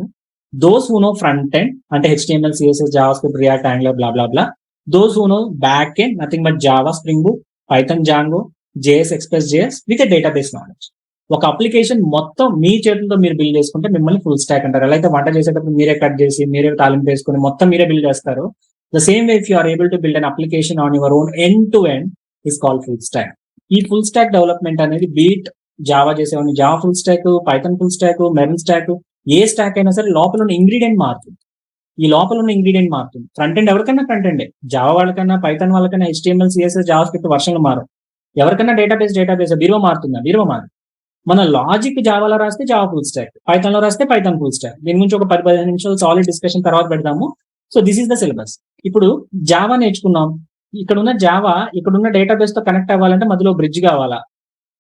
those who know front end అంటే HTML, CSS, JavaScript, React, Angular, blah blah blah. Those who know back end, nothing but Java, Spring Boot, Python, Django, JS, Express.js with a database knowledge. ఒక application మొత్తం మీ చేతులతో మీరు build చేసుకుంటే మిమ్మల్ని full stock అంటారు. ఎలా అయితే వంట చేసేటప్పుడు మీరే కట్ చేసి, మీరే తాలింపు వేసుకుని మొత్తం మీరే బిల్డ్ చేస్తారు, the same way if you are able to build an application on your own end to end is called full stack. ఈ ఫుల్ స్టాక్ డెవలప్మెంట్ అనేది బీట్ జావా చేసేవాడిని Java full stack, Python full stack, MERN stack, ఏ stack అయినా సరే లోపల ఉన్న ingredient మారుతుంది. ఈ లోపల ఉన్న ఇంగ్రీడియంట్ మారుతుంది. ఫ్రంట్ ఎండ్ ఎవరికైనా ఫ్రంట్ ఎండే, జావా వాళ్ళకన్నా, పైథాన్ వాళ్ళకన్నా, HTML, CSS, జావా స్క్రిప్ట్ వర్షన్లు మారు. ఎవరికైనా డేటాబేస్ బీరువా మారుతుందా? బీరువా మారు. మన లాజిక్ జావాలో రాస్తే జావా ఫుల్ స్టాక్, పైథాన్ లో రాస్తే పైథాన్ ఫుల్ స్టాక్. దీని గురించి ఒక 10-15 నిమిషాలు సాలిడ్ డిస్కషన్ తర్వాత పెడదాము. So this is the syllabus. ఇప్పుడు జావా నేర్చుకున్నాం, ఇక్కడున్న జావా ఇక్కడున్న డేటాబేస్ తో కనెక్ట్ అవ్వాలంటే మధ్యలో బ్రిడ్జ్ కావాలా?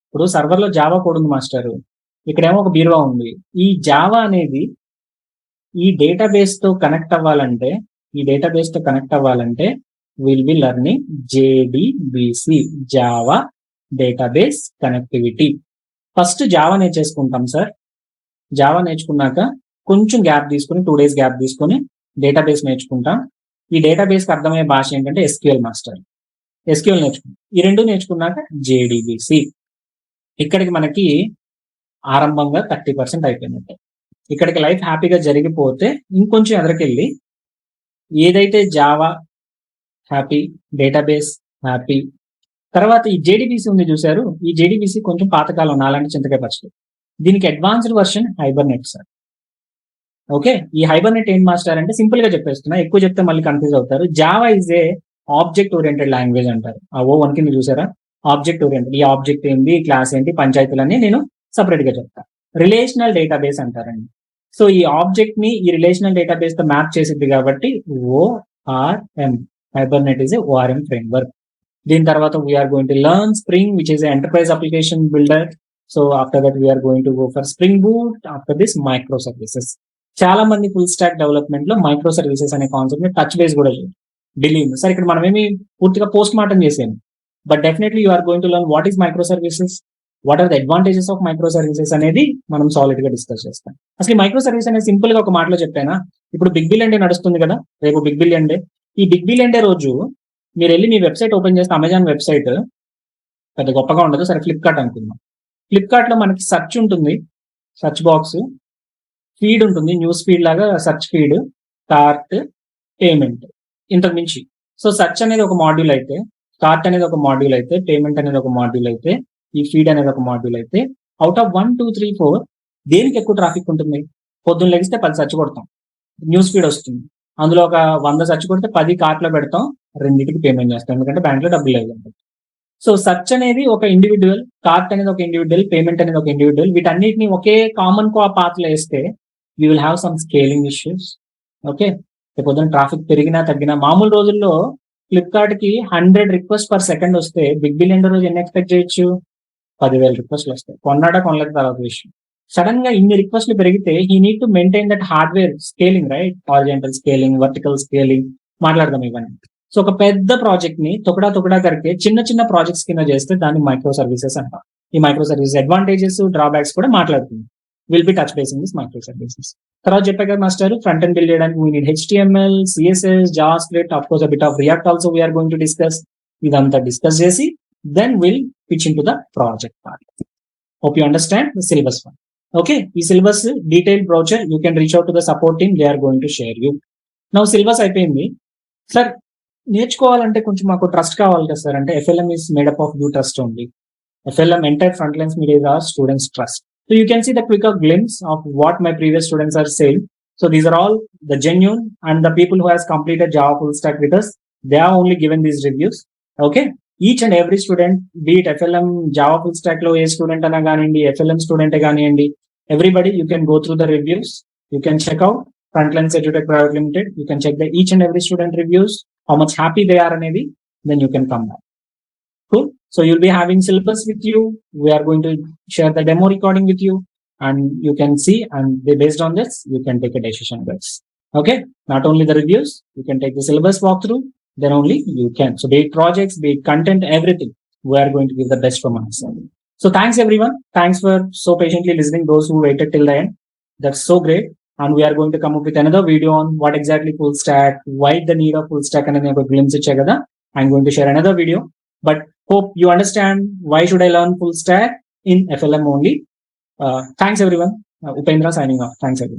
ఇప్పుడు సర్వర్ లో జావా కోడ్ ఉంది మాస్టర్, ఇక్కడేమో ఒక బీరువా ఉంది. ఈ జావా అనేది ఈ డేటాబేస్ తో కనెక్ట్ అవ్వాలంటే will be learning JDBC, Java database connectivity. First Java నేర్చేసుకుంటాం సార్. జావా నేర్చుకున్నాక కొంచెం గ్యాప్ తీసుకుని 2 days గ్యాప్ తీసుకుని డేటాబేస్ నేర్చుకుంటాం. ఈ డేటాబేస్ కి అర్థమయ్యే భాష ఏంటంటే SQL మాస్టర్. SQL నేర్చుకుంటాం. ఈ 2 నేర్చుకున్నాక JDBC. ఇక్కడికి మనకి ఆరంభంగా 30% అయిపోయినట్టే. ఇక్కడికి లైఫ్ హ్యాపీగా జరిగిపోతే ఇంకొంచెం ఎదరికెళ్ళి ఏదైతే జావా హ్యాపీ, డేటాబేస్ హ్యాపీ, తర్వాత ఈ JDBC ఉంది చూసారు, ఈ JDBC కొంచెం పాతకాలం, నాలాంటి చింతకాయ పచ్చడి. దీనికి advanced version Hibernate sir. Okay, ఈ హైబర్నెట్ ఏం మాస్టర్ అంటే సింపుల్ గా చెప్పేస్తున్నా, ఎక్కువ చెప్తే మళ్ళీ కన్ఫ్యూజ్ అవుతారు. Java is a object oriented language అంటారు. ఆ O1 కింద చూసారా, ఆబ్జెక్ట్ ఓరియంటెడ్. ఈ ఆబ్జెక్ట్ ఏంటి, క్లాస్ ఏంటి, పంచాయతీలన్నీ నేను సపరేట్ గా చెప్తా. రిలేషనల్ డేటాబేస్ అంటారండి. సో ఈ ఆబ్జెక్ట్ ని ఈ రిలేషనల్ డేటాబేస్ తో మ్యాప్ చేసిద్ది కాబట్టి ORM, Hibernate is a ORM framework. దీని తర్వాత we are going to learn Spring, which is enterprise application builder. So after that we're going to go for Spring Boot, after this micro services. చాలా మంది full stack development లో micro services అనే concept ని touch base కూడా డిలీవ్. Sir ఇక్కడ మనం ఏమి పూర్తిగా పోస్ట్ మార్టం చేసాము, but definitely you are going to learn what is micro services, what are the advantages of micro services అనేది మనం సాలిడ్ గా డిస్కస్ చేస్తాం. అసలు మైక్రో సర్వీస్ అనేది సింపుల్ గా ఒక మాటలో చెప్పానా, ఇప్పుడు బిగ్ బిలియన్ డే నడుస్తుంది కదా, రేపు బిగ్ బిలియన్ డే. ఈ బిగ్ బిలియన్ డే రోజు మీరు వెళ్ళి మీ వెబ్సైట్ ఓపెన్ చేస్తే, అమెజాన్ వెబ్సైట్ పెద్ద గొప్పగా ఉండదు, సరే ఫ్లిప్కార్ట్ అనుకుందాం. ఫ్లిప్కార్ట్ లో మనకి సెర్చ్ ఉంటుంది, సెర్చ్ బాక్స్, ఫీడ్ ఉంటుంది, న్యూస్ ఫీడ్ లాగా సెర్చ్ ఫీడ్, కార్ట్, పేమెంట్, ఇంతకు మించి. సో సెర్చ్ అనేది ఒక మాడ్యూల్ అయితే, కార్ట్ అనేది ఒక మాడ్యూల్ అయితే, పేమెంట్ అనేది ఒక మాడ్యూల్ అయితే, ఈ ఫీడ్ అనేది ఒక మాడ్యూల్ అయితే అవుట్ ఆఫ్ 1, 2, 3, 4 దేనికి ఎక్కువ ట్రాఫిక్ ఉంటుంది? పొద్దున్న లెగిస్తే 10 సెర్చ్ కొడతాం, న్యూస్ ఫీడ్ వస్తుంది, అందులో ఒక 100 సెర్చ్ కొడితే 10 కార్ట్లో పెడతాం, రెండింటికి పేమెంట్ చేస్తాం, ఎందుకంటే బ్యాంక్ లో డబ్బులు లేదు. సో సర్చ్ అనేది ఒక ఇండివిజువల్, కార్ట్ అనేది ఒక ఇండివిజువల్, పేమెంట్ అనేది ఒక ఇండివిజువల్, వీటన్నిటిని ఒకే కామన్ పాత్ లో వేస్తే we will have some scaling issues. Okay, పొద్దున్న ట్రాఫిక్ పెరిగినా తగ్గినా, మామూలు రోజుల్లో ఫ్లిప్కార్ట్ కి 100 రిక్వెస్ట్ పర్ సెకండ్ వస్తే బిగ్ బిలియన్ రోజు ఎన్ని ఎక్స్పెక్ట్ చేయొచ్చు? 10,000 రిక్వెస్ట్లు వస్తాయి. కొనలేక తర్వాత విషయం. సడన్ గా ఇన్ని రిక్వెస్ట్లు పెరిగితే he need to maintain that hardware scaling, right? Horizontal scaling, vertical scaling, మాట్లాడదాం ఇవన్నీ. సో ఒక పెద్ద ప్రాజెక్ట్ ని తొకడా కరికే చిన్న చిన్న ప్రాజెక్ట్స్ కింద చేస్తే దాన్ని మైక్రో సర్వీసెస్ అంటాం. ఈ మైక్రో సర్వీసెస్ అడ్వాంటేజెస్, డ్రాబ్యాక్స్ కూడా మాట్లాడుతుంది. Will be touch basing this micro services. తర్వాత చెప్పా కదా మాస్టర్, ఫ్రంట్ ఎండ్ బిల్డ్ చేయడానికి we need HTML, CSS, JavaScript, of course bit of React also we're going to discuss. ఇదంతా discuss చేసి then will pitch in to the project part. Hope you understand the syllabus one. Okay, ఈ syllabus detail brochure you can reach out to the support team, they are going to share you. Now syllabus అయిపోయింది sir, నేర్చుకోవాలంటే కొంచెం మాకు trust కావాలి కదా sir. అంటే FLM is made up of you trust only. FLM entire Frontlines Media is our students trust. So you can see the quicker glimpse of what my previous students are saying. So these are all the genuine and the people who has completed Java full stack with us. They are only given these reviews. Okay, each and every student, be it FLM Java full stack lo a student ana ganiyandi, FLM student ganiyandi, everybody you can go through the reviews. You can check out Frontlines EduTech Private Limited. You can check the each and every student reviews, how much happy they are anedi, then you can come back. Cool. So you'll be having syllabus with you. We are going to share the demo recording with you, and you can see, and based on this you can take a decision, guys. Okay, not only the reviews, you can take the syllabus walkthrough, then only you can. So be it projects, be it content, everything, we are going to give the best from us. So thanks everyone, thanks for so patiently listening, those who waited till the end. That's so great. And we are going to come up with another video on what exactly full stack, why the need of full stack and a glimpse chegada. I'm going to share another video, but hope you understand why should I learn full stack in FLM only. Thanks everyone. Upendra signing off. Thanks everyone.